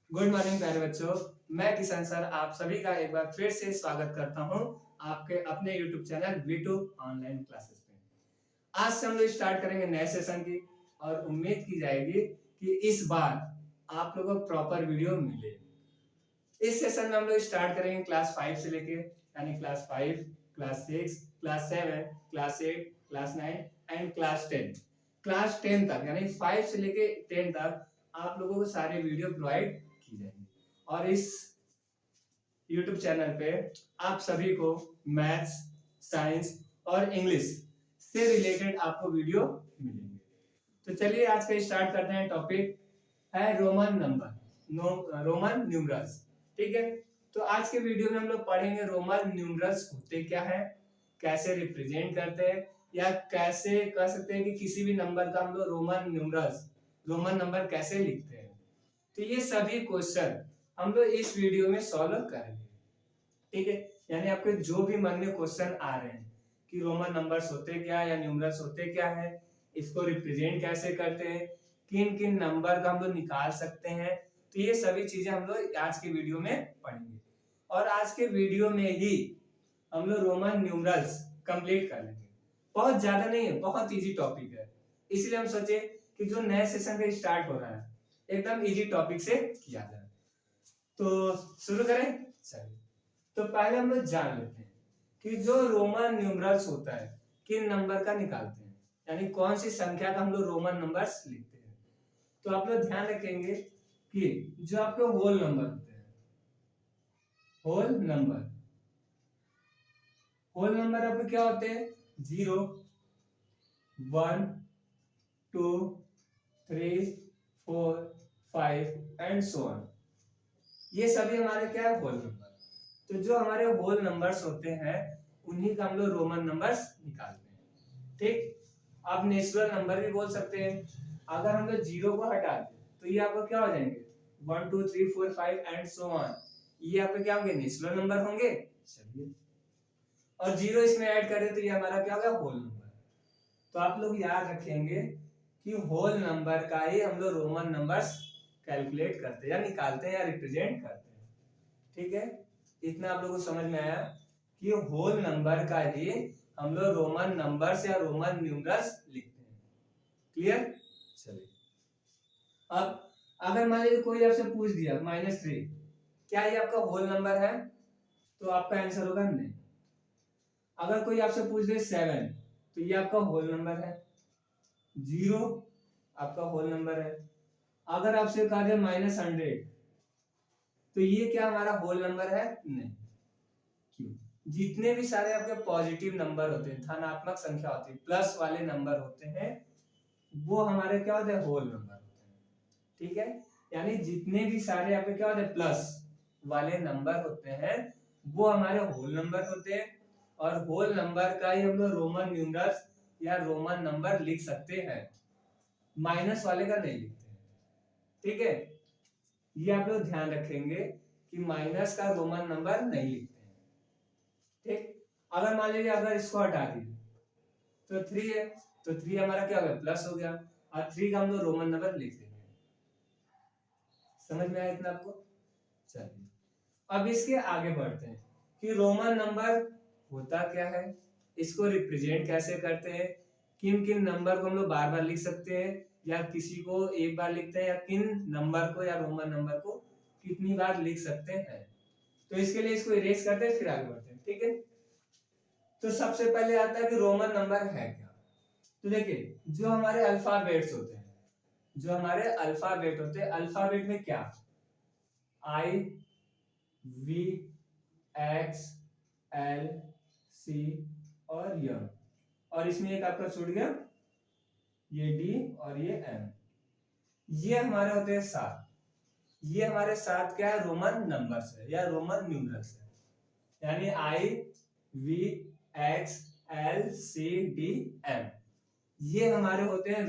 Good morning प्यारे बच्चों। मैं किशन सर आप सभी का एक बार फिर से स्वागत करता हूं आपके अपने YouTube channel V2 online classes पे। आज से हम लोग स्टार्ट करेंगे नए सेशन की और उम्मीद की जाएगी कि इस बार आप लोगों को प्रॉपर वीडियो मिले। इस सेशन में हम लोग स्टार्ट करेंगे क्लास 5 से लेके यानी class 5, class 6, class 7, class 8, class 9 and class 10। Class 10 तक यानी 5 से लेके 10 तक आप लोगों को सारे वीडियो प्रोवाइड की जाएंगी और इस YouTube चैनल पे आप सभी को मैथ्स, साइंस और इंग्लिश से रिलेटेड आपको वीडियो मिलेंगे। तो चलिए आज का स्टार्ट करते हैं। टॉपिक है रोमन नंबर, रोमन न्यूमरल्स। ठीक है, तो आज के वीडियो में हम लोग पढ़ेंगे रोमन न्यूमरल्स होते क्या है, कैसे रिप्रेजेंट करते हैं, या कैसे कह सकते हैं कि किसी भी नंबर का हम लोग रोमन नंबर कैसे लिखते हैं। तो ये सभी क्वेश्चन हम लोग इस वीडियो में सॉल्व करेंगे। ठीक है, यानी आपके जो भी मन में क्वेश्चन आ रहे हैं कि रोमन नंबर्स होते क्या या न्यूमरल्स होते क्या है, इसको रिप्रेजेंट कैसे करते हैं, किन किन नंबर का हम लोग निकाल सकते हैं, तो ये सभी चीजें हम लोग आज के वीडियो में पढ़ेंगे। और आज के वीडियो में ही हम लोग रोमन न्यूमरल्स कंप्लीट कर लेंगे। बहुत ज्यादा नहीं है, बहुत इजी टॉपिक है, इसलिए हम सोचे कि जो नए सेशन का स्टार्ट हो रहा है एकदम इजी टॉपिक से किया जाए। तो शुरू करें। चलिए, तो पहले हम लोग जान लेते हैं कि जो रोमन न्यूमरल्स होता है किन नंबर का निकालते हैं, यानी कौन सी संख्या का हम लोग रोमन नंबर्स लिखते हैं। तो आप लोग ध्यान रखेंगे कि जो आपके होल नंबर होते हैं, होल नंबर आपके क्या होते हैं, 0, 1, 2, 3, 4, 5 एंड सो ऑन। ये सभी हमारे क्या है, होल नंबर। तो जो हमारे होल नंबर्स होते हैं उन्हीं का हम लोग रोमन नंबर्स निकालते हैं। ठीक, आप नेचुरल नंबर भी बोल सकते हैं। अगर हम लोग 0 को हटा दें तो ये आपको क्या हो जाएंगे, 1 2 3 4 5 एंड सो ऑन। ये आपके क्या होंगे, नेचुरल नंबर होंगे। चलिए, और 0 इसमें ऐड करें तो ये हमारा क्या होगा, होल नंबर। तो आप लोग याद रखेंगे कि होल नंबर का ही हम लोग रोमन नंबर्स कैलकुलेट करते हैं या निकालते हैं या रिप्रेजेंट करते हैं। ठीक है, इतना आप लोगों को समझ में आया कि होल नंबर का ही हम लोग रोमन नंबर्स या रोमन न्यूमरल्स लिखते हैं। क्लियर। चलिए, अब अगर मान लीजिए कोई आपसे पूछ दिया -3, क्या ये आपका होल नंबर है, तो आपका आंसर होगा नहीं। अगर कोई आपसे पूछ दे 7, तो ये आपका होल नंबर है। 0 आपका होल नंबर है। अगर आपसे कहा जाए -100, तो ये क्या हमारा होल नंबर है, नहीं। क्यों, जितने भी सारे आपके पॉजिटिव नंबर होते हैं, धनात्मक संख्या होती है, प्लस वाले नंबर होते हैं, वो हमारे क्या होते हैं, होल नंबर होते हैं। ठीक है, यानी जितने भी सारे आपके क्या होते हैं, प्लस वाले नंबर होते हैं वो हमारे होल नंबर होते हैं। और होल नंबर का ही हम लोग रोमन न्यूमरल्स या रोमन नंबर लिख सकते हैं, माइनस वाले का नहीं लिखते हैं। ठीक है, ये आप लोग ध्यान रखेंगे कि माइनस का रोमन नंबर नहीं लिखते हैं। ठीक, अगर मान लीजिए अगर इसको हटा दिए तो 3 है, तो 3 हमारा क्या हो गया, प्लस हो गया, और 3 का हम लोग रोमन नंबर लिख देंगे। समझ में आया इतना आपको। चलिए, अब इसके आगे बढ़ते हैं कि रोमन नंबर होता क्या है, इसको रिप्रेजेंट कैसे करते हैं, किन किन नंबर को हम लोग बार बार लिख सकते हैं या किसी को एक बार लिखते हैं, या किन नंबर को या रोमन नंबर को कितनी बार लिख सकते हैं। तो इसके लिए इसको इरेज करते हैं, फिर आगे बढ़ते हैं। ठीक है, तो सबसे पहले आता है कि रोमन नंबर है क्या। तो देखिए, जो हमारे अल्फाबेट्स होते हैं, अल्फाबेट में क्या, I, V, X, L, C और M, और इसमें एक आपका छूट गया, ये D और ये M। ये हमारे होते हैं 7। ये हमारे 7 क्या है, रोमन नंबर्स है या रोमन न्यूमरल्स है। यानी I, V, X, L, C, D, M, ये हमारे होते हैं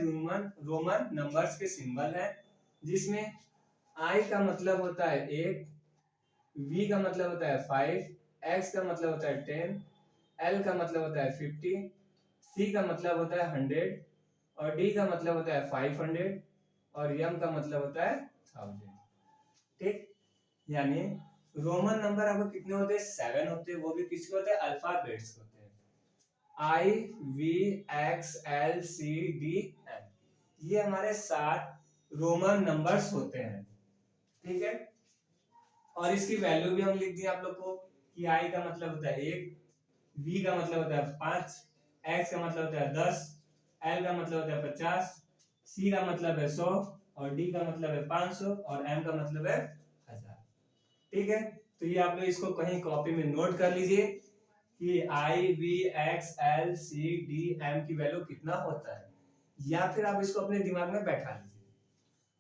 रोमन नंबर्स के सिंबल है, जिसमें I का मतलब होता है 1, V का मतलब होता है 5, X का मतलब होता है 10, L का मतलब होता है 50, C का मतलब होता है 100, और D का मतलब होता है 500, और M का मतलब होता है 1000। ठीक, यानी रोमन नंबर आपको कितने होते हैं? 7 होते हैं, वो भी किसके होते हैं? अल्फाबेट्स होते हैं। I V X L C D N, ये हमारे 7 रोमन नंबर्स होते हैं, ठीक है। और इसकी वैल्यू भी हम लिख दिए आप लोग को कि I का मतलब होता है 1, V का मतलब होता है 5, X का मतलब होता है 10, L का मतलब होता है 50, C का मतलब है 100 और D का मतलब है 500 और M का मतलब है 1000, ठीक है। तो ये आप लोग इसको कहीं कॉपी में नोट कर लीजिए कि I V X L C D M की वैल्यू कितना होता है, या फिर आप इसको अपने दिमाग में बैठा लीजिए।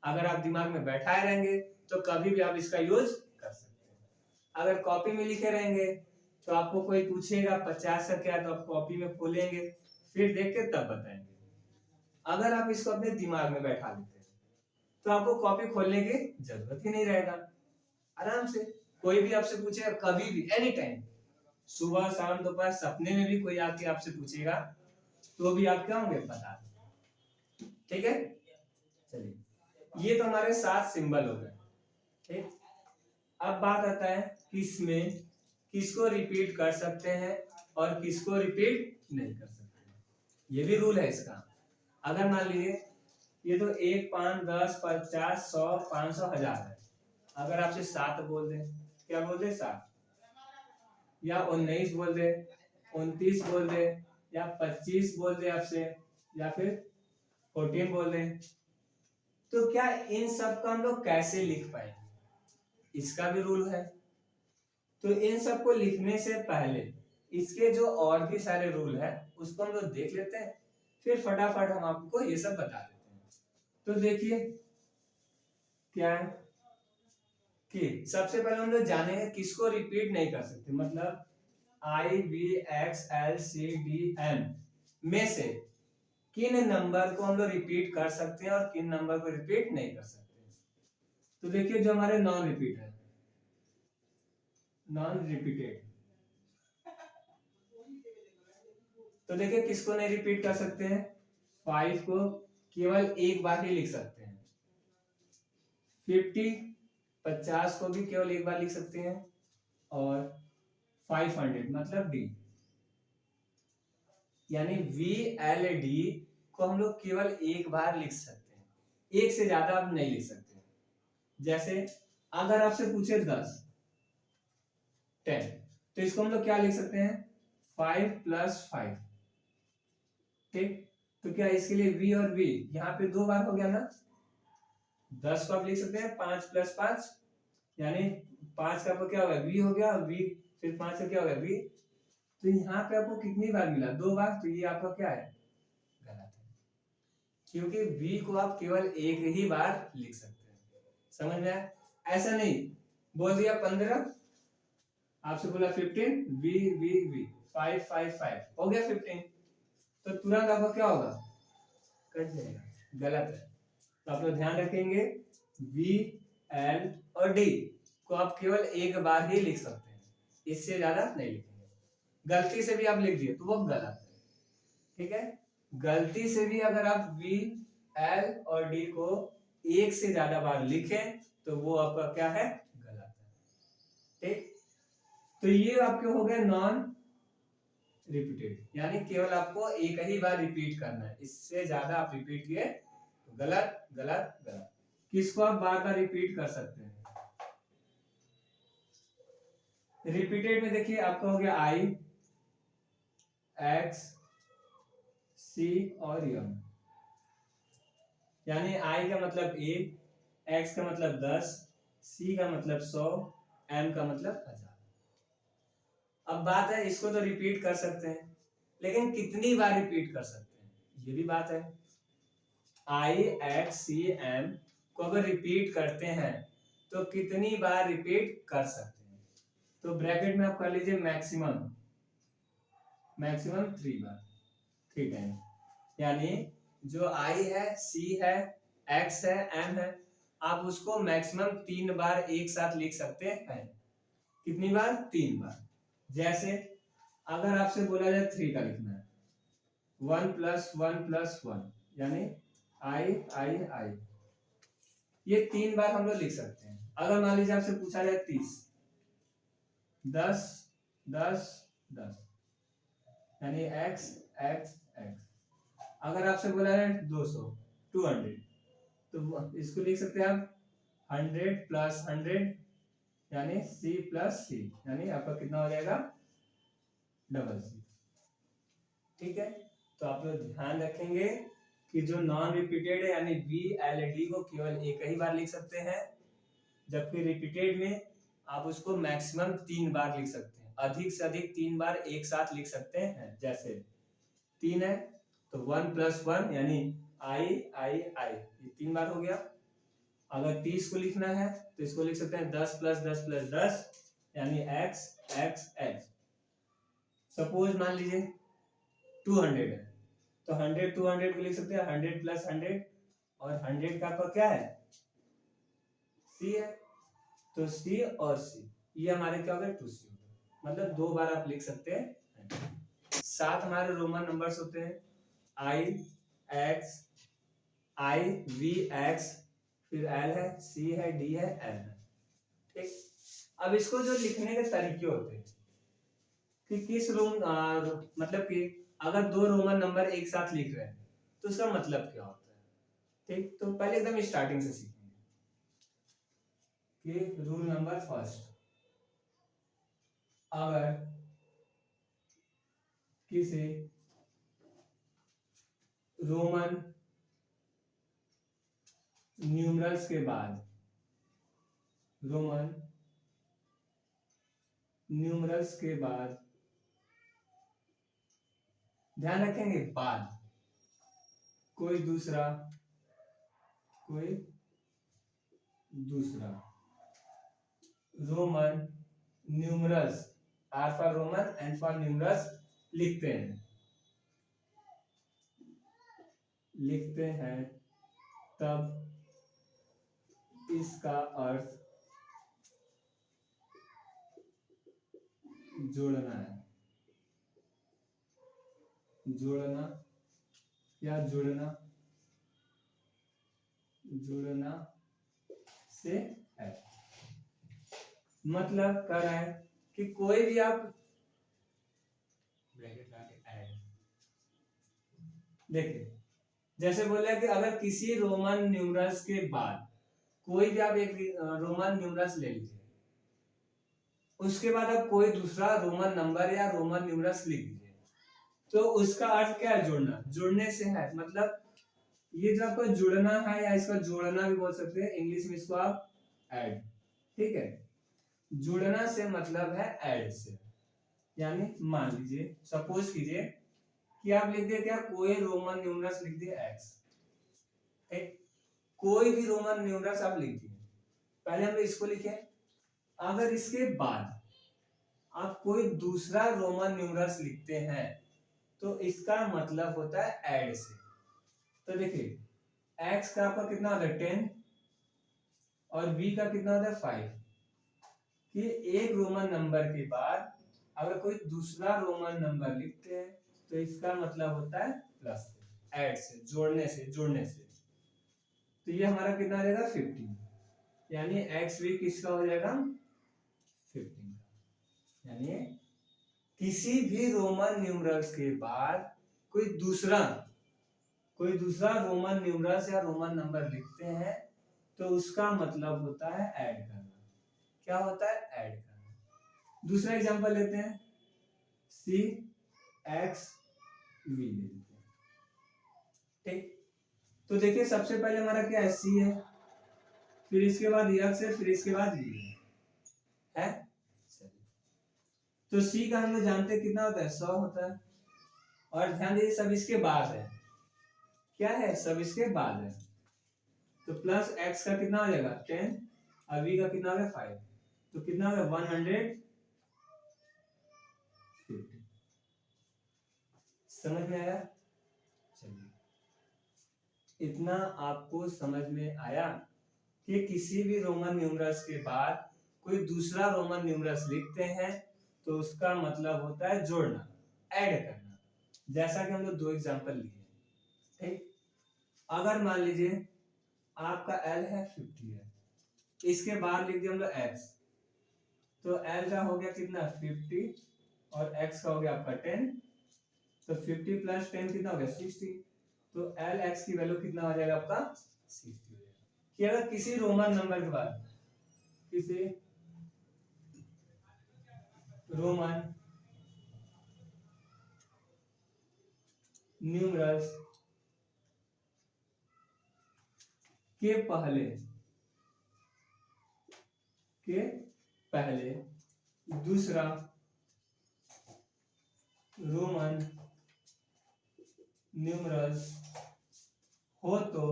अगर आप दिमाग में बैठाए रहेंगे तो कभी भी आप इसका यूज कर सकते हैं। अगर कॉपी में लिखे रहेंगे तो आपको कोई पूछेगा 50 का क्या, तो आप कॉपी में खोलेंगे, फिर देख के तब बताएंगे। अगर आप इसको अपने दिमाग में बैठा लेते हैं तो आपको कॉपी खोलने की जरूरत ही नहीं रहेगा। आराम से कोई भी आपसे पूछेगा, कभी भी, एनी टाइम, सुबह शाम दोपहर, सपने में भी कोई आके आपसे पूछेगा तो भी आप क्या होंगे? बता देंगे, ठीक है। चलिए, ये तो हमारे 7 सिंबल हो गए, ठीक। अब बात आता है किसमें किसको रिपीट कर सकते हैं और किसको रिपीट नहीं कर सकते। ये भी रूल है इसका। अगर मान लीजिए ये तो 1, 5, 10, 50, 100, 500, 1000 है, अगर आपसे 7 बोल दे, क्या बोल दे? 7, या 19 बोल दे, 29 बोल दे, या 25 बोल दे आपसे, या फिर 14 बोल दे, तो क्या इन सब का हम लोग कैसे लिख पाएंगे? इसका भी रूल है। तो इन सब को लिखने से पहले इसके जो और भी सारे रूल है उसको हम लोग देख लेते हैं, फिर फटाफट हम आपको ये सब बता देते हैं। तो देखिए क्या है कि सबसे पहले हम लोग जानेंगे किसको रिपीट नहीं कर सकते, मतलब I V X L C D M में से किन नंबर को हम लोग रिपीट कर सकते हैं और किन नंबर को रिपीट नहीं कर सकते। तो देखिए जो हमारे नॉन रिपीट है, नॉन रिपीटेड, तो देखिए किसको नहीं रिपीट कर सकते हैं? 5 को केवल एक बार ही लिख सकते हैं, 50 को भी केवल एक बार लिख सकते हैं, और 500 मतलब D, यानी VLD को हम लोग केवल एक बार लिख सकते हैं, एक से ज्यादा आप नहीं लिख सकते। जैसे अगर आपसे पूछे 10 तो इसको हम लोग क्या लिख सकते हैं? 5 + 5, ठीक। तो क्या इसके लिए V और V यहाँ पे 2 बार हो गया ना। 10 को आप लिख सकते हैं 5 + 5, यानी 5 का आपको क्या होगा? V हो गया, V फिर 5 का क्या होगा? V। तो यहाँ पे आपको कितनी बार मिला? 2 बार। तो ये आपका क्या है? गलत है, क्योंकि V को आप केवल एक ही बार लिख सकते हैं। समझ में आया? ऐसा नहीं बोल दिया 15, आपसे बोला 15, V V V 5 5 5 हो गया 15, तो तुरंत आपका क्या होगा? कट जाएगा, गलत है। तो आप लोग ध्यान रखेंगे V L और D को आप केवल एक बार ही लिख सकते हैं, इससे ज्यादा नहीं लिखेंगे। गलती से भी आप लिख दिए तो वो गलत है, ठीक है। गलती से भी अगर आप V L और D को एक से ज्यादा बार लिखें तो वो आपका क्या है? गलत है, ठीक। तो ये आपके हो गए नॉन रिपीटेड, यानी केवल आपको एक ही बार रिपीट करना है, इससे ज्यादा आप रिपीट किए तो गलत गलत गलत। किसको आप बार बार रिपीट कर सकते हैं? रिपीटेड में देखिए आपका हो गया I X C और M, यानी I का मतलब 1, X का मतलब 10, C का मतलब 100, M का मतलब 1000। अब बात है इसको तो रिपीट कर सकते हैं, लेकिन कितनी बार रिपीट कर सकते हैं, ये भी बात है। I X C M को अगर रिपीट करते हैं तो कितनी बार रिपीट कर सकते हैं? तो ब्रैकेट में आप कर लीजिए मैक्सिमम 3 बार, 3 टाइम, यानी जो I है, C है, X है, M है, आप उसको मैक्सिमम 3 बार एक साथ लिख सकते हैं। कितनी बार? 3 बार। जैसे अगर आपसे बोला जाए 3 का लिखना है, 1 + 1 + 1, यानी I, ये 3 बार हम लोग लिख सकते हैं। अगर मान लीजिए आपसे पूछा जाए 30, 10 10 10 यानी x x x। अगर आपसे बोला है 200 200, तो इसको लिख सकते हैं आप 100 प्लस 100 यानी c प्लस c, यानी आपका कितना हो जाएगा डबल c। ठीक है, तो आप लोग ध्यान रखेंगे कि जो नॉन रिपीटेड है यानी वी एल डी को केवल एक ही बार लिख सकते हैं, जबकि रिपीटेड में आप उसको मैक्सिमम 3 बार लिख सकते हैं, अधिक से अधिक 3 बार एक साथ लिख सकते हैं। जैसे 3 है तो 1 प्लस 1 यानी आई आई आई, ये 3 बार हो गया। अगर 30 को लिखना है तो इसको लिख सकते हैं 10 प्लस 10 प्लस 10 यानी x x x। सपोज मान लीजिए 200 है तो 100 200 को लिख सकते हैं 100 प्लस 100, और 100 का आपका क्या है c है, तो c और c ये हमारे क्या हो गए 2c हो गए, मतलब 2 बार आप लिख सकते हैं। 7 हमारे रोमन नंबर्स होते हैं, i x i v x, फिर l है c है d है l है। ठीक, अब इसको जो लिखने के तरीके होते हैं कि किस मतलब कि अगर 2 रोमन नंबर एक साथ लिख रहे हैं तो उसका मतलब क्या होता है। ठीक, तो पहले एकदम स्टार्टिंग से सीखेंगे कि रूल नंबर फर्स्ट, अगर किसी रोमन न्यूमरल्स के बाद, रोमन न्यूमरल्स के बाद, ध्यान रखेंगे बाद, कोई दूसरा Roman numerals, R for Roman and for numerals लिखते हैं तब इसका अर्थ जोड़ना है, जोड़ना या जुड़ना से है। मतलब कर रहा है कि कोई भी आप ब्रैकेट लगा के ऐड, देखिए जैसे बोला कि अगर किसी रोमन न्यूमरल्स के बाद कोई भी आप एक रोमन न्यूमरल्स ले लीजिए, उसके बाद आप कोई दूसरा रोमन नंबर या रोमन न्यूमरल्स लिख दीजिए, तो उसका अर्थ क्या है जोड़ना, जुड़ने से है। मतलब ये जो आपको जुड़ना है या इसका जोड़ना भी बोल सकते हैं, इंग्लिश में इसको आप ऐड। ठीक है, जुड़ना से मतलब है ऐड से, यानी मान लीजिए सपोज कीजिए कि आप लिख दिए क्या, कोई रोमन न्यूमरल्स लिख दिए x, ठीक, कोई भी रोमन न्यूमरल्स आप लिख दिए। पहले हम इसको लिखे, अगर इसके बाद आप कोई दूसरा रोमन न्यूमरल्स लिखते हैं तो इसका मतलब होता है ऐड से। तो देखिए x का आपका कितना होता है 10 और v का कितना होता है 5, कि एक रोमन नंबर के बाद अगर कोई दूसरा रोमन नंबर लिखते हैं तो इसका मतलब होता है प्लस से, ऐड से, जुड़ने से। तो ये हमारा कितना आ जाएगा 15, यानी एक्स भी किसका हो जाएगा 15 का। यानी किसी भी रोमन न्यूमरल्स के बाद कोई दूसरा रोमन न्यूमरल्स या रोमन नंबर लिखते हैं तो उसका मतलब होता है ऐड करना। क्या होता है ऐड करना। दूसरा एग्जांपल लेते हैं, सी एक्स वी लेते हैं। ठीक, तो देखिए सबसे पहले हमारा क्या है सी है, फिर इसके बाद एक्स है, फिर इसके बाद वी है। तो सी का हम लोग जानते हैं कितना होता है 100 होता है, और ध्यान दीजिए सब इसके बाद है, क्या है सब इसके बाद है। तो प्लस एक्स का कितना हो जाएगा 10 और वी का कितना हो गया 5, तो कितना हो गया 150। समझ में आया? चलिए इतना आपको समझ में आया कि किसी भी रोमन न्यूमरल्स के बाद कोई दूसरा रोमन न्यूमरल्स लिखते हैं तो उसका मतलब होता है जोड़ना, ऐड करना। जैसा कि हम लोग 2 एग्जांपल लिए। ठीक, अगर मान लीजिए आपका L है 50 है इसके बाहर लिख दिया हम लोग x, तो l का हो गया कितना 50 और x का हो गया आपका 10, तो 50 प्लस 10 कितना हो गया 60, तो l x की वैल्यू कितना हो जाएगा आपका 60 हो जाएगा। कि अगर किसी रोमन नंबर के बाद किसी रोमन न्यूमरल्स के पहले दूसरा रोमन न्यूमरल्स हो तो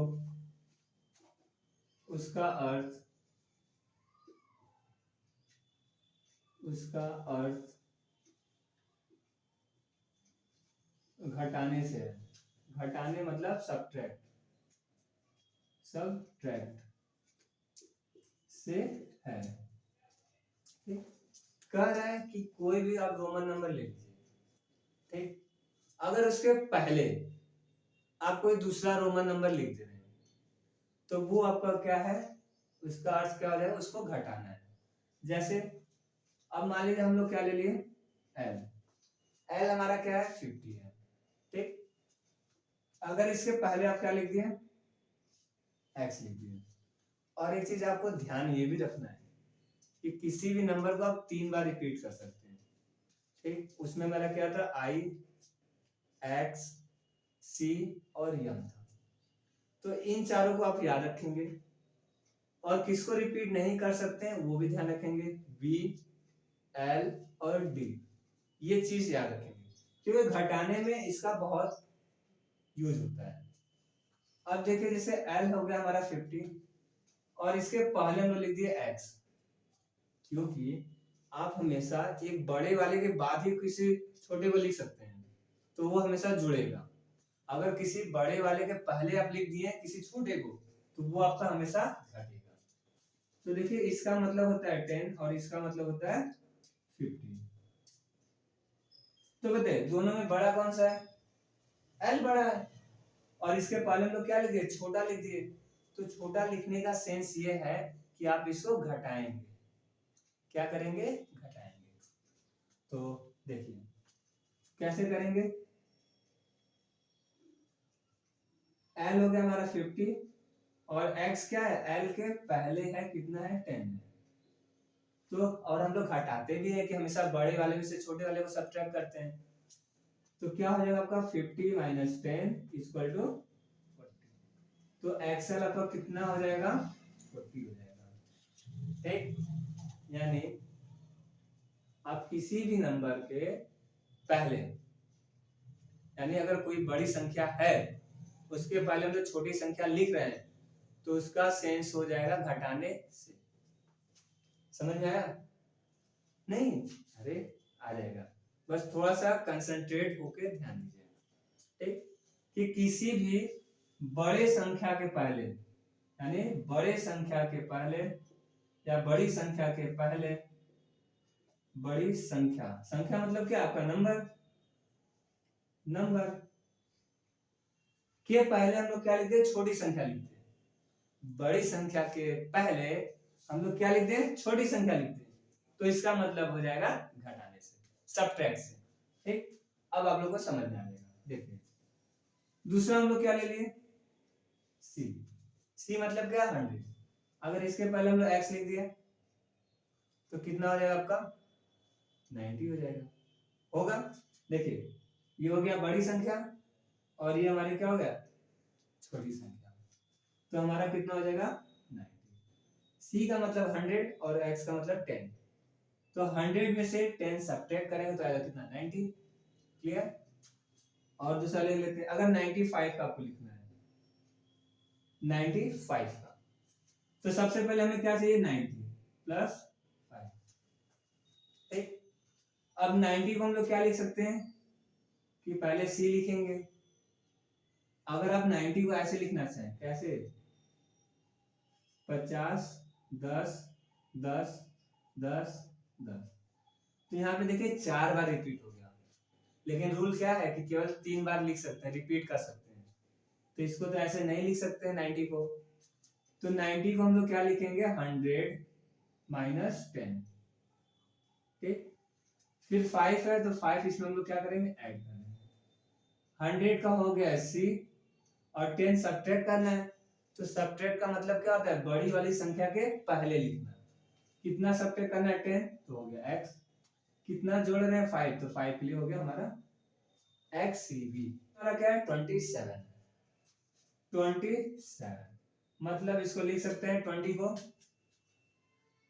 उसका अर्थ घटाने से है। घटाने मतलब सब्ट्रैक्ट से है। ठीक, कह रहा है कि कोई भी आप रोमन नंबर ले लीजिए, ठीक, अगर उसके पहले आप कोई दूसरा रोमन नंबर लिख दे रहे हैं तो वो आपका क्या है, उसका अर्थ क्या हो जाएगा, उसको घटाना है। जैसे अब मान लीजिए हम लोग क्या ले लिए l हमारा क्या है 50 है, ठीक, अगर इसके पहले आप क्या लिख दिए x लिख दिए। और एक चीज आपको ध्यान ये भी रखना है कि किसी भी नंबर को आप 3 बार रिपीट कर सकते हैं, ठीक, उसमें मेरा क्या था i x c और m था, तो इन चारों को आप याद रखेंगे। और किसको रिपीट नहीं कर सकते हैं वो भी ध्यान रखेंगे, b l और d, ये चीज याद रखेंगे क्योंकि घटाने में इसका बहुत यूज होता है। अब देखिए जैसे l हो गया हमारा 50 और इसके पहले हम लिख दिए x, क्योंकि आप हमेशा एक बड़े वाले के बाद ही किसी छोटे को लिख सकते हैं तो वो हमेशा जुड़ेगा। अगर किसी बड़े वाले के पहले आप लिख दिए किसी छोटे को तो वो आपका हमेशा घटेगा। तो देखिए इसका मतलब होता है 10 और इसका मतलब होता है 50। तो बताइए दोनों में बड़ा कौन सा है, l बड़ा है, और इसके पहले हम लोग क्या लिख दिए छोटा लिख दिए। तो छोटा लिखने का सेंस ये है कि आप इसको घटाएंगे, क्या करेंगे घटाएंगे। तो देखिए कैसे करेंगे, l हो गया हमारा 50 और x क्या है l के पहले है कितना है 10 है। तो और हम लोग घटाते भी है कि हमेशा बड़े वाले में से छोटे वाले को सब्ट्रैक्ट करते हैं, तो क्या हो जाएगा आपका 50 माइनस 10 इक्वल टू 40। तो एक्सएल आपका कितना हो जाएगा 40 हो जाएगा, ठीक। यानी आप किसी भी नंबर के पहले, यानी अगर कोई बड़ी संख्या है उसके पहले हम जो छोटी संख्या लिख रहे हैं तो उसका सेंस हो जाएगा घटाने से। समझ में आया नहीं, अरे आ जाएगा, बस थोड़ा सा कंसंट्रेट होके ध्यान दीजिए, ठीक, कि किसी भी बड़े संख्या के पहले, यानी बड़े संख्या के पहले या बड़ी संख्या के पहले, बड़ी संख्या, संख्या मतलब क्या आपका नंबर के पहले हम लोग क्या लिखते हैं छोटी संख्या लिखते हैं। बड़ी संख्या के पहले हम लोग क्या लिखते हैं छोटी संख्या लिखते हैं, तो इसका मतलब हो जाएगा घटाने से, सब्ट्रैक्ट से, ठीक। अब आप लोग को समझ में आ जाएगा। देखिए दूसरा हम लोग क्या ले लिए c मतलब क्या 100। अगर इसके पहले हम लोग x लिख दिए तो कितना हो जाएगा आपका 90 हो जाएगा, होगा। देखिए ये हो गया बड़ी संख्या और ये हमारी क्या हो गया छोटी संख्या, तो हमारा कितना हो जाएगा 90। c का मतलब 100 और x का मतलब 10, तो 100 में से 10 सब्ट्रैक्ट करेंगे तो आएगा कितना 90, क्लियर। और दूसरा ले लेते हैं, अगर 95 का आपको लिखना है 95 का, तो सबसे पहले हमें क्या चाहिए 90 प्लस 5, ठीक। अब 90 को हम लोग क्या लिख सकते हैं कि पहले c लिखेंगे। अगर आप 90 को ऐसे लिखना चाहें कैसे 50 10 10 10 10, तो यहाँ पे देखिए 4 बार रिपीट हो गया, लेकिन रूल क्या है कि केवल 3 बार लिख सकते हैं, रिपीट कर सकते हैं। तो इसको तो ऐसे नहीं लिख सकते हैं 90 को, तो 90 को हम लोग क्या लिखेंगे 100 माइनस 10, ठीक। फिर 5 है तो 5 इसमें हम लोग क्या करेंगे ऐड करेंगे। 100 का हो गया 80 और 10 सब्ट्रैक्ट करना है, तो सब्ट्रैक्ट का मतलब क्या होता है बड़ी वाली संख्या के पहले लिखना। कितना सब्ट्रैक्ट करना है 10 तो हो गया x, कितना जोड़ रहे हैं 5 तो 5 के लिए हो गया हमारा xcv। हमारा क्या है 27, 27 मतलब इसको लिख सकते हैं 20 को,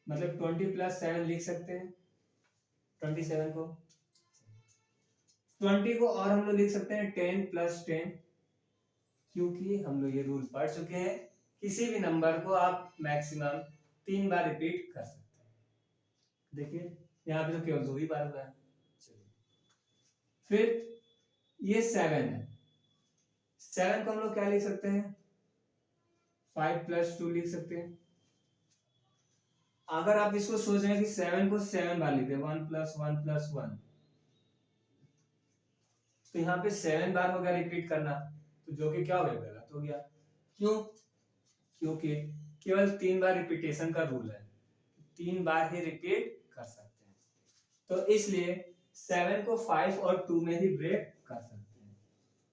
मतलब 20 प्लस 7 लिख सकते हैं 27 को। 20 को और हम लोग लिख सकते हैं 10 प्लस 10, क्योंकि हम लोग ये रूल पढ़ चुके हैं किसी भी नंबर को आप मैक्सिमम 3 बार रिपीट कर सकते हैं। देखिए यहाँ पे तो केवल 2 ही बार हुआ है। फिर ये 7 है, 7 को हम लोग क्या लिख सकते हैं 5 प्लस 2 लिख सकते हैं। अगर आप इसको सोच रहे हैं कि 7 को 7 बार लिखते हैं 1 प्लस 1 प्लस 1, तो यहाँ पे 7 बार होगा रिपीट करना, तो जो कि क्या हो गया गलत हो गया। क्यों? क्योंकि केवल 3 बार रिपीटेशन का रूल है, 3 बार ही रिपीट कर सकते हैं, तो इसलिए 7 को 5 और 2 में ही ब्रेक कर सकते हैं,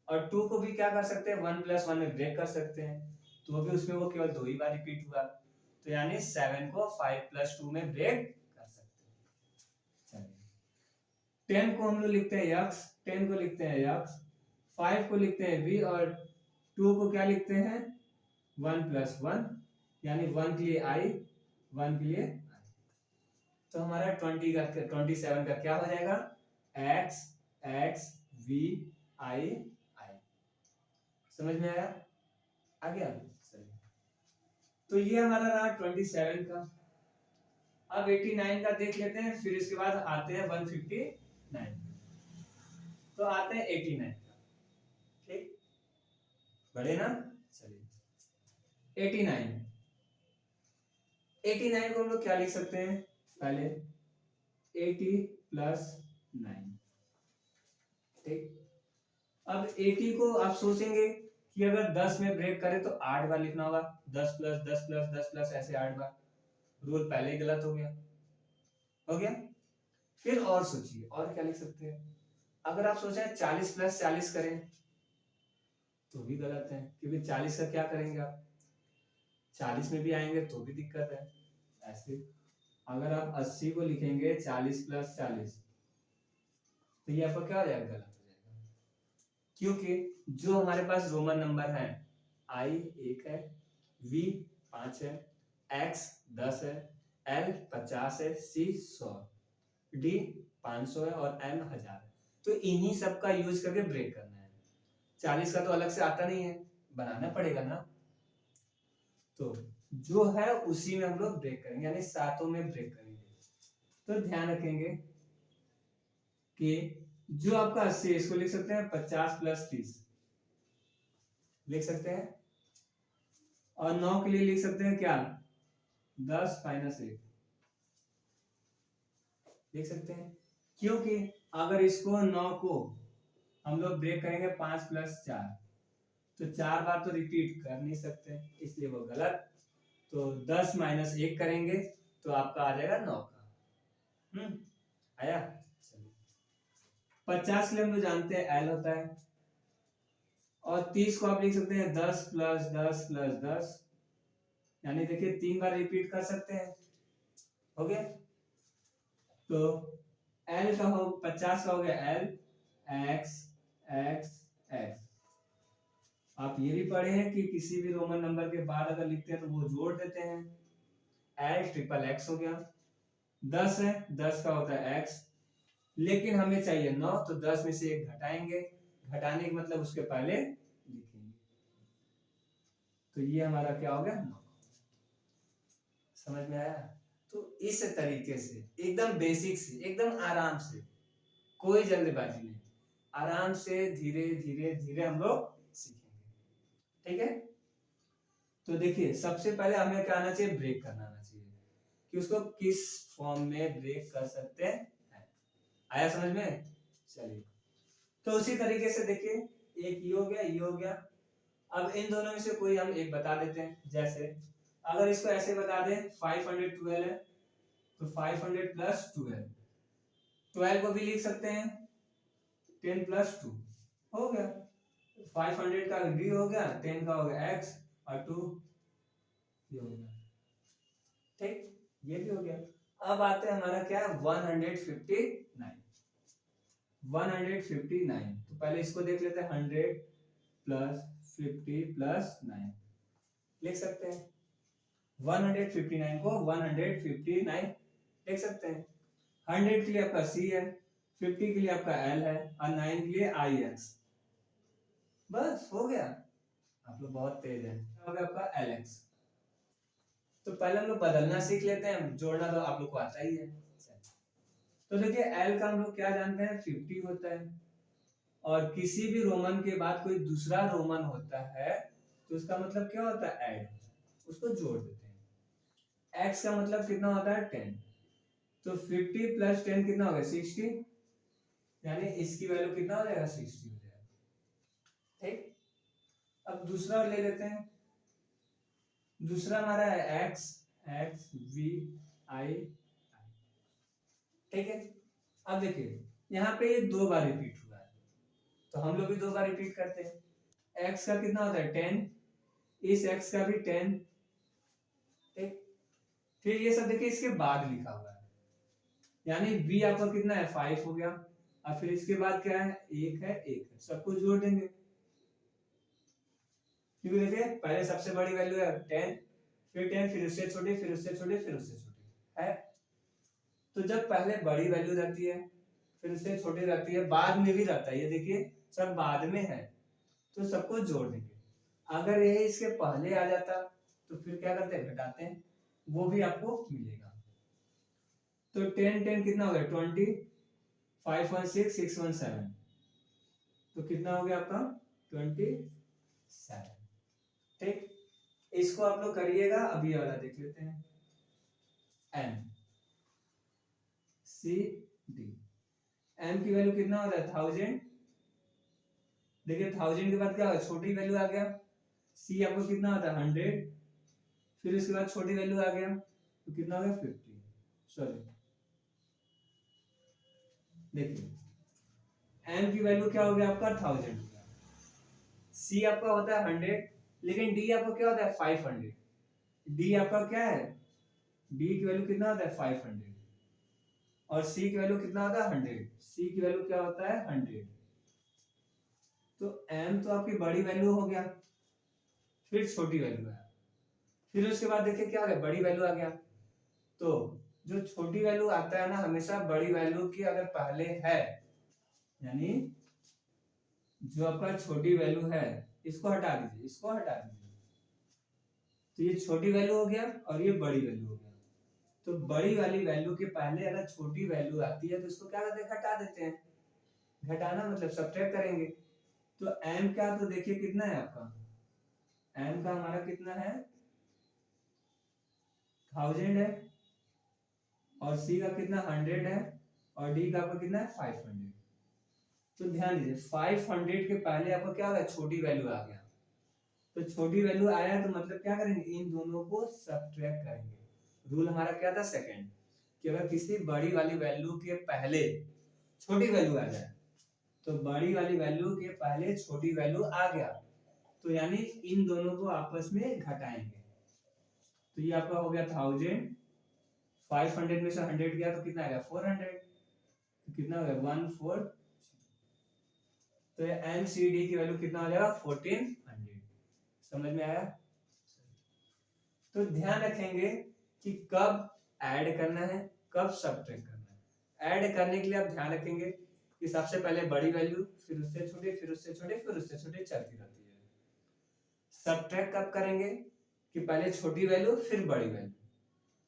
और 2 को भी क्या कर सकते हैं 1 प्लस 1 में ब्रेक कर सकते हैं, तो भी उसमें वो केवल 2 ही बार रिपीट हुआ, तो यानी 7 को 5 प्लस 2 में ब्रेक कर सकते हैं। 10 को हम लोग लिखते हैं x, 10 को लिखते हैं x, 5 को लिखते हैं v और 2 को क्या लिखते हैं 1 प्लस 1, यानी 1 के लिए i, 1 के लिए i। तो हमारा 27 का क्या हो जाएगा x x v i i। समझ में आया? आ गया? तो ये हमारा रहा 27 का। अब 89 का देख लेते हैं, फिर इसके बाद आते हैं 159। तो आते हैं 89 का, ठीक बड़े ना। चलिए 89 को हम लोग क्या लिख सकते हैं पहले 80 प्लस 9, ठीक। अब 80 को आप सोचेंगे कि अगर 10 में ब्रेक करें तो 8 बार लिखना होगा, 10 प्लस 10 प्लस 10 प्लस ऐसे 8 बार, रूल पहले ही गलत हो गया, हो गया। फिर और सोचिए और क्या लिख सकते हैं, अगर आप सोचे 40 प्लस 40 करें तो भी गलत है, क्योंकि 40 का क्या करेंगे आप 40 में भी आएंगे तो भी दिक्कत है। ऐसे अगर आप 80 को लिखेंगे 40 प्लस 40 तो ये आपका क्या हो जाएगा गलत हो जाएगा, क्योंकि जो हमारे पास रोमन नंबर है i 1 है, v 5 है, x 10 है, l 50 है, c 100, d 500 है और m 1000 है, तो इन्हीं सब का यूज करके ब्रेक करना है। 40 का तो अलग से आता नहीं है, बनाना पड़ेगा ना, तो जो है उसी में हम लोग ब्रेक करेंगे, यानी सातों में ब्रेक करेंगे। तो ध्यान रखेंगे कि जो आपका 80 इसको लिख सकते हैं 50 प्लस 30 लिख सकते हैं, और 9 के लिए लिख सकते हैं क्या 10 माइनस 1 लिख सकते हैं, क्योंकि अगर इसको 9 को हम लोग ब्रेक करेंगे 5 प्लस 4 तो 4 बार तो रिपीट कर नहीं सकते, इसलिए वो गलत। तो 10 माइनस 1 करेंगे तो आपका आ जाएगा 9 का। आया? 50 के लिए हम लोग जानते हैं L होता है, और 30 को आप लिख सकते हैं 10 प्लस 10 प्लस 10, यानी देखिए 3 बार रिपीट कर सकते हैं, हो गया। तो L का हो 50 का हो गया L x x x। आप ये भी पढ़े हैं कि किसी भी रोमन नंबर के बाद अगर लिखते हैं तो वो जोड़ देते हैं, L ट्रिपल x हो गया। 10 है, 10 का होता है x, लेकिन हमें चाहिए 9, तो 10 में से 1 घटाएंगे, घटाने का मतलब उसके पहले लिखेंगे, तो ये हमारा क्या हो गया 9। समझ में आया? तो इस तरीके से एकदम बेसिक से, एकदम आराम से, कोई जल्दबाजी नहीं, आराम से धीरे धीरे धीरे हम लोग सीखेंगे, ठीक है। तो देखिए सबसे पहले हमें क्या आना चाहिए ब्रेक करना आना चाहिए, कि उसको किस फॉर्म में ब्रेक कर सकते हैं। आया समझ में? चलिए तो उसी तरीके से देखिए एक ये हो गया, ये हो गया। अब इन दोनों में से कोई हम एक बता देते हैं, जैसे अगर इसको ऐसे बता दें 512 है तो 500 प्लस 12 को भी लिख सकते हैं 10 प्लस 2 हो गया। 500 का d हो गया, 10 का हो गया x और 2 ये हो गया। ठीक, ये भी हो गया। अब आते हैं हमारा क्या है 159। तो पहले इसको देख लेते हैं 100 प्लस 50 प्लस 9 लिख सकते हैं। 159 को 159 लिख सकते हैं। 100 के लिए आपका C है, 50 के लिए आपका L है और 9 के लिए IX। बस हो गया। आप लोग बहुत तेज हैं। हो गया आपका LX। तो पहले हम लोग बदलना सीख लेते हैं, जोड़ना तो आप लोग को आता ही है। तो देखिए L का हम लोग क्या जानते हैं 50 होता है, और किसी भी रोमन के बाद कोई दूसरा रोमन होता है तो उसका मतलब क्या होता है ऐड, उसको जोड़ देते हैं। x का मतलब कितना होता है 10, तो 50 प्लस 10 कितना हो गया 60, यानी इसकी वैल्यू कितना हो जाएगा 60 हो जाएगा। ठीक, अब दूसरा ले लेते हैं। दूसरा हमारा है x v i। ठीक है, अब देखिए यहाँ पे ये 2 बार रिपीट हुआ है तो हम लोग भी 2 बार रिपीट करते हैं। x का कितना होता है 10, इस x का भी 10। ठीक, फिर ये सब देखिए इसके बाद लिखा हुआ है, यानी v आपका कितना है 5 हो गया, और फिर इसके बाद क्या है 1 है 1 है, सबको जोड़ देंगे। क्योंकि देखिए पहले सबसे बड़ी वैल्यू है 10, फिर 10, फिर उससे छोटी, फिर उससे छोटी, फिर उससे छोटी है। तो जब पहले बड़ी वैल्यू रहती है फिर उससे छोटी रहती है, बाद में भी रहता है, ये देखिए सब बाद में है तो सबको जोड़ देंगे। अगर ये इसके पहले आ जाता तो फिर क्या करते हैं घटाते हैं, वो भी आपको मिलेगा। तो 10 10 कितना हो गया 20, 5 1 6 6 1 7, तो कितना हो गया आपका 27। ठीक, इसको आप लोग करिएगा। अभी वाला देख लेते हैं m c d। m की वैल्यू कितना होता है 1000। देखिए 1000 के बाद क्या होगा छोटी वैल्यू आ गया, c आपको कितना होता है 100, फिर उसके बाद छोटी वैल्यू आ गया तो कितना हो गया 50। सॉरी, देखिए m की वैल्यू क्या हो गया आपका 1000, c आपका होता है 100, लेकिन d आपका क्या होता है 500। d आपका क्या है, d की वैल्यू कितना होता है 500, और c की वैल्यू कितना होता है 100। c की वैल्यू क्या होता है 100। तो m तो आपकी बड़ी वैल्यू हो गया, फिर छोटी वैल्यू है, फिर उसके बाद देखिए क्या हो गया बड़ी वैल्यू आ गया। तो जो छोटी वैल्यू आता है ना हमेशा बड़ी वैल्यू की अगर पहले है, यानी जो आपका छोटी वैल्यू है इसको हटा दीजिए, इसको हटा दीजिए, तो ये छोटी वैल्यू हो गया और ये बड़ी वैल्यू हो गया। तो बड़ी वाली वैल्यू के पहले अगर छोटी वैल्यू आती है तो इसको क्या करते हैं घटा देते हैं। घटाना मतलब सब्ट्रैक्ट करेंगे। तो m का तो देखिए कितना है आपका, m का हमारा कितना है 1000 है, और c का कितना 100 है, और d का आपका कितना है 500। तो ध्यान दीजिए 500 के पहले आपका क्या होगा छोटी वैल्यू आ गया, तो छोटी वैल्यू आया तो मतलब क्या करेंगे इन दोनों को सब्ट्रैक्ट करेंगे। रूल हमारा क्या था सेकंड, कि अगर किसी बड़ी वाली वैल्यू के पहले छोटी वैल्यू आ जाए तो बड़ी वाली वैल्यू के पहले छोटी वैल्यू आ गया तो यानी इन दोनों को आपस में घटाएंगे। तो ये आपका हो गया 1000, 500 में से 100 गया तो कितना आएगा 400, तो कितना हो गया 14। तो ये MCD की वैल्यू कितना हो जाएगा 1400। समझ में आया। तो ध्यान रखेंगे कि कब ऐड करना है कब सब्ट्रैक्ट करना है। ऐड करने के लिए आप ध्यान रखेंगे कि सबसे पहले बड़ी वैल्यू, फिर उससे छोटी, फिर उससे छोटी, फिर उससे छोटी चलती रहती है। सब्ट्रैक्ट कब करेंगे कि पहले छोटी वैल्यू फिर बड़ी वैल्यू,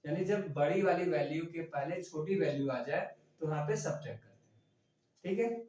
यानी जब बड़ी वाली वैल्यू के पहले छोटी वैल्यू आ जाए तो वहां पे सब्ट्रैक्ट करते हैं। ठीक है।